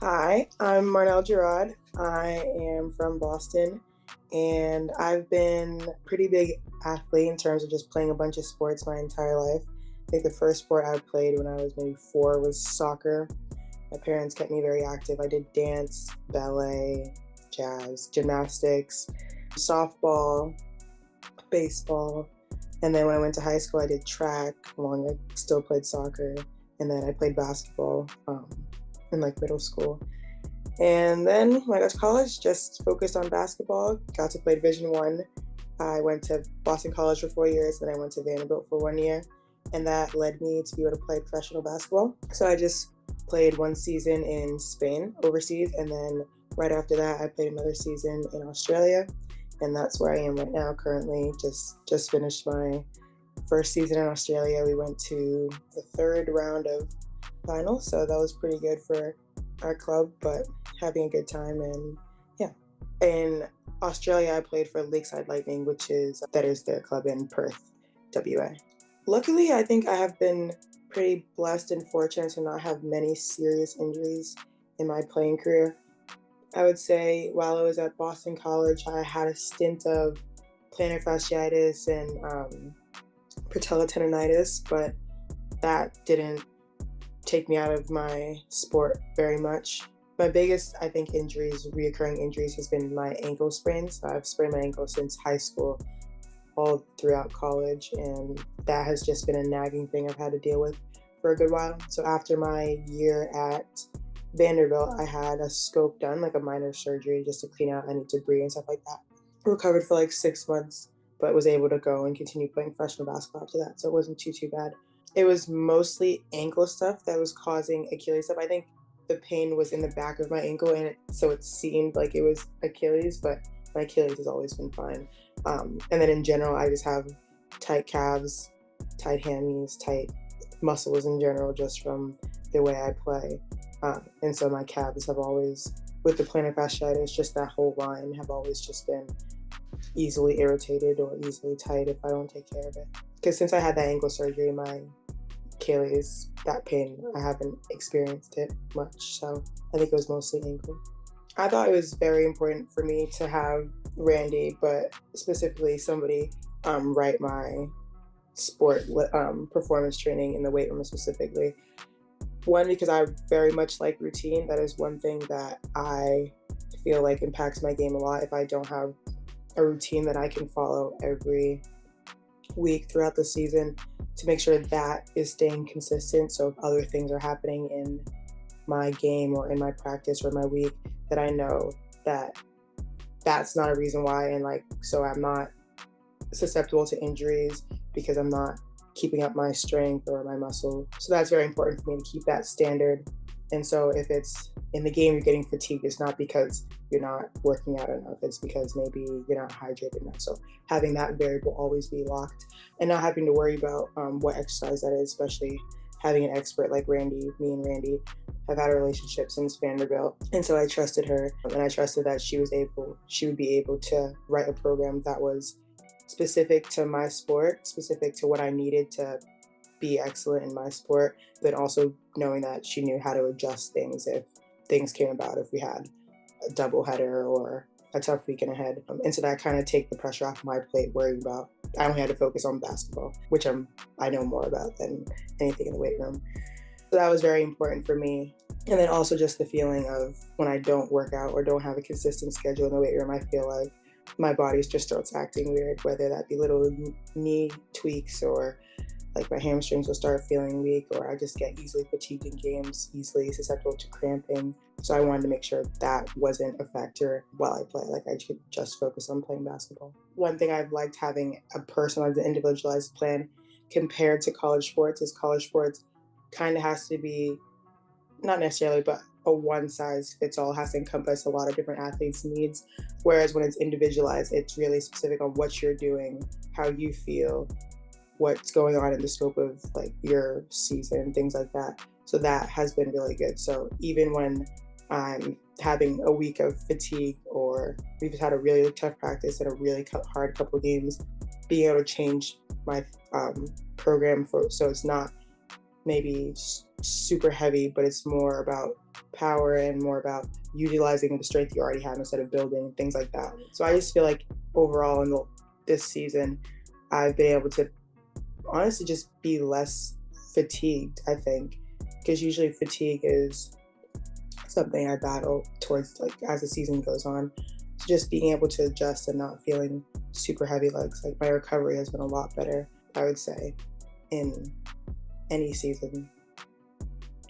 Hi, I'm Marnelle I am from Boston, and I've been a pretty big athlete in terms of just playing a bunch of sports my entire life. I think the first sport I played when I was maybe 4 was soccer. My parents kept me very active. I did dance, ballet, jazz, gymnastics, softball, baseball, and then when I went to high school, I did track. Along, I still played soccer, and then I played basketball in like middle school. And then when I got to college, just focused on basketball. Got to play Division One. I went to Boston College for 4 years, then I went to Vanderbilt for 1 year, and that led me to be able to play professional basketball. So I just played one season in Spain overseas, and then right after that, I played another season in Australia, and that's where I am right now. Currently, just finished my first season in Australia. We went to the third round of finals, so that was pretty good for our club, but having a good time. And yeah, in Australia, I played for Lakeside Lightning, that is their club in Perth, WA. Luckily, I think I have been pretty blessed and fortunate to not have many serious injuries in my playing career. I would say while I was at Boston College, I had a stint of plantar fasciitis and patella tendonitis, but that didn't take me out of my sport very much. My biggest, I think, reoccurring injuries, has been my ankle sprains. I've sprained my ankle since high school, all throughout college, and that has just been a nagging thing I've had to deal with for a good while. So after my year at Vanderbilt, I had a scope done, like a minor surgery, just to clean out any debris and stuff like that. Recovered for like 6 months, but was able to go and continue playing professional basketball after that. So it wasn't too bad. It was mostly ankle stuff that was causing Achilles stuff. I think the pain was in the back of my ankle, and so it seemed like it was Achilles, but my Achilles has always been fine. And then in general, I just have tight calves, tight hammies, tight muscles in general, just from the way I play. And so my calves have always, with the plantar fasciitis, just that whole line, have always just been easily irritated or easily tight if I don't take care of it. Because since I had that ankle surgery, my Achilles, that pain, I haven't experienced it much. So I think it was mostly ankle. I thought it was very important for me to have Randy, but specifically somebody write my sport performance training in the weight room specifically. One, because I very much like routine. That is one thing that I feel like impacts my game a lot. If I don't have a routine that I can follow every week throughout the season, to make sure that is staying consistent. So if other things are happening in my game or in my practice or my week, that I know that that's not a reason why, and like, so I'm not susceptible to injuries because I'm not keeping up my strength or my muscle. So that's very important for me to keep that standard. And so if it's in the game, you're getting fatigued, it's not because you're not working out enough, it's because maybe you're not hydrated enough. So having that variable always be locked and not having to worry about what exercise that is, especially having an expert like Randy. Me and Randy have had a relationship since Vanderbilt. And so I trusted her, and I trusted that she would be able to write a program that was specific to my sport, specific to what I needed to be excellent in my sport, but also knowing that she knew how to adjust things if things came about, if we had a double header or a tough weekend ahead. And so that kind of take the pressure off my plate, worrying about, I only had to focus on basketball, which I know more about than anything in the weight room. So that was very important for me. And then also just the feeling of when I don't work out or don't have a consistent schedule in the weight room, I feel like my body just starts acting weird, whether that be little knee tweaks or like my hamstrings will start feeling weak, or I just get easily fatigued in games, easily susceptible to cramping. So I wanted to make sure that wasn't a factor while I play. Like I could just focus on playing basketball. One thing I've liked having a personalized, individualized plan compared to college sports is college sports kind of has to be, not necessarily, but a one size fits all, has to encompass a lot of different athletes' needs. Whereas when it's individualized, it's really specific on what you're doing, how you feel, what's going on in the scope of like your season, things like that. So that has been really good. So even when I'm having a week of fatigue or we've had a really tough practice and a really hard couple of games, being able to change my program so it's not maybe super heavy, but it's more about power and more about utilizing the strength you already have instead of building things like that. So I just feel like overall this season, I've been able to honestly just be less fatigued, I think, because usually fatigue is something I battle towards like as the season goes on. So just being able to adjust and not feeling super heavy legs, like my recovery has been a lot better, I would say, in any season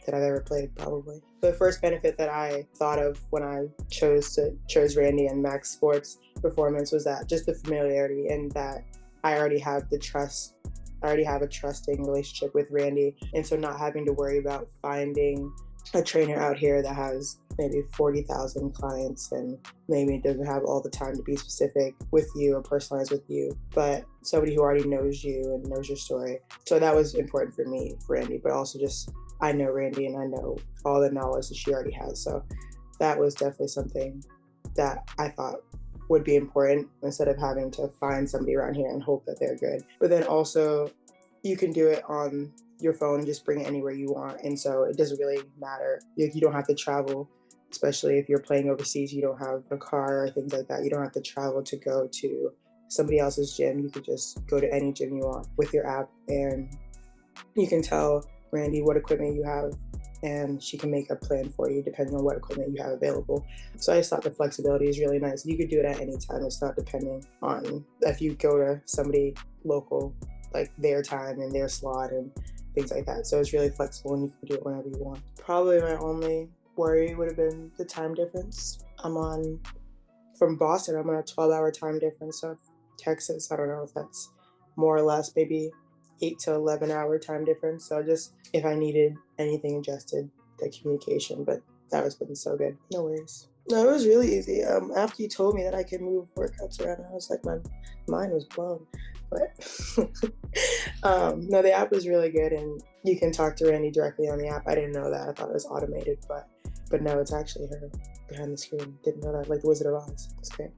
that I've ever played, probably. The first benefit that I thought of when I chose Randy and Max Sports Performance was that just the familiarity and that I already have the trust. I already have a trusting relationship with Randy, and so not having to worry about finding a trainer out here that has maybe 40,000 clients and maybe doesn't have all the time to be specific with you or personalized with you, but somebody who already knows you and knows your story. So that was important for me, for Randy, but also just I know Randy and I know all the knowledge that she already has. So that was definitely something that I thought would be important instead of having to find somebody around here and hope that they're good. But then also you can do it on your phone and just bring it anywhere you want. And so it doesn't really matter. You don't have to travel, especially if you're playing overseas, you don't have a car or things like that. You don't have to travel to go to somebody else's gym. You could just go to any gym you want with your app and you can tell Randy what equipment you have and she can make a plan for you depending on what equipment you have available. So I just thought the flexibility is really nice. You could do it at any time. It's not depending on if you go to somebody local, like their time and their slot and things like that. So it's really flexible and you can do it whenever you want. Probably my only worry would have been the time difference. From Boston, I'm on a 12-hour time difference. So Texas, I don't know if that's more or less maybe 8 to 11-hour time difference. So just if I needed anything adjusted, the communication, but that was been so good. No worries. No, it was really easy. After you told me that I could move workouts around, I was like, my mind was blown. But no, the app was really good, and you can talk to Randy directly on the app. I didn't know that. I thought it was automated, but no, it's actually her behind the screen. Didn't know that, like the Wizard of Oz. It's great.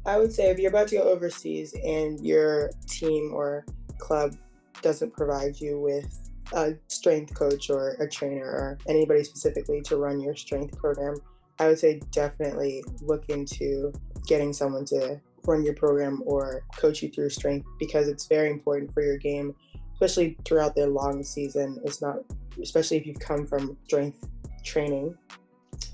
I would say if you're about to go overseas and your team or club doesn't provide you with a strength coach or a trainer or anybody specifically to run your strength program, I would say definitely look into getting someone to run your program or coach you through strength, because it's very important for your game, especially throughout the long season. It's not, especially if you've come from strength training,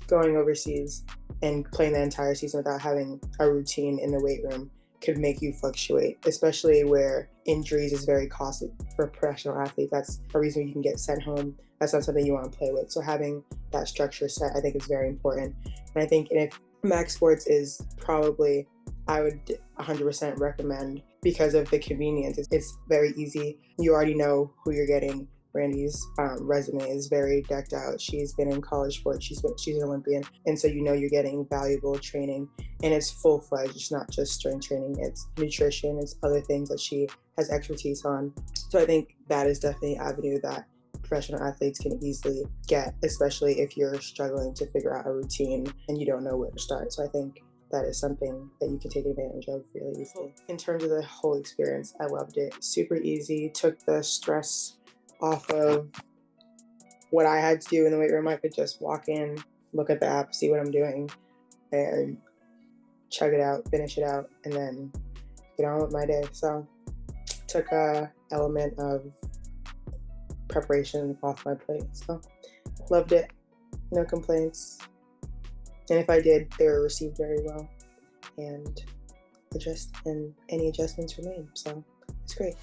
going overseas and playing the entire season without having a routine in the weight room could make you fluctuate, especially where injuries is very costly for professional athletes. That's a reason you can get sent home. That's not something you want to play with. So having that structure set, I think, is very important. And I think if Max Sports is probably, I would 100% recommend because of the convenience. It's very easy. You already know who you're getting. Randy's resume is very decked out. She's been in college sports. She's an Olympian. And so you know you're getting valuable training, and it's full-fledged. It's not just strength training. It's nutrition. It's other things that she has expertise on. So I think that is definitely an avenue that professional athletes can easily get, especially if you're struggling to figure out a routine and you don't know where to start. So I think that is something that you can take advantage of really easily. In terms of the whole experience, I loved it. Super easy. Took the stress off of what I had to do in the weight room. I could just walk in, look at the app, see what I'm doing, and chug it out, finish it out, and then get on with my day. So took a element of preparation off my plate. So loved it. No complaints. And if I did, they were received very well. And any adjustments were made. So it's great.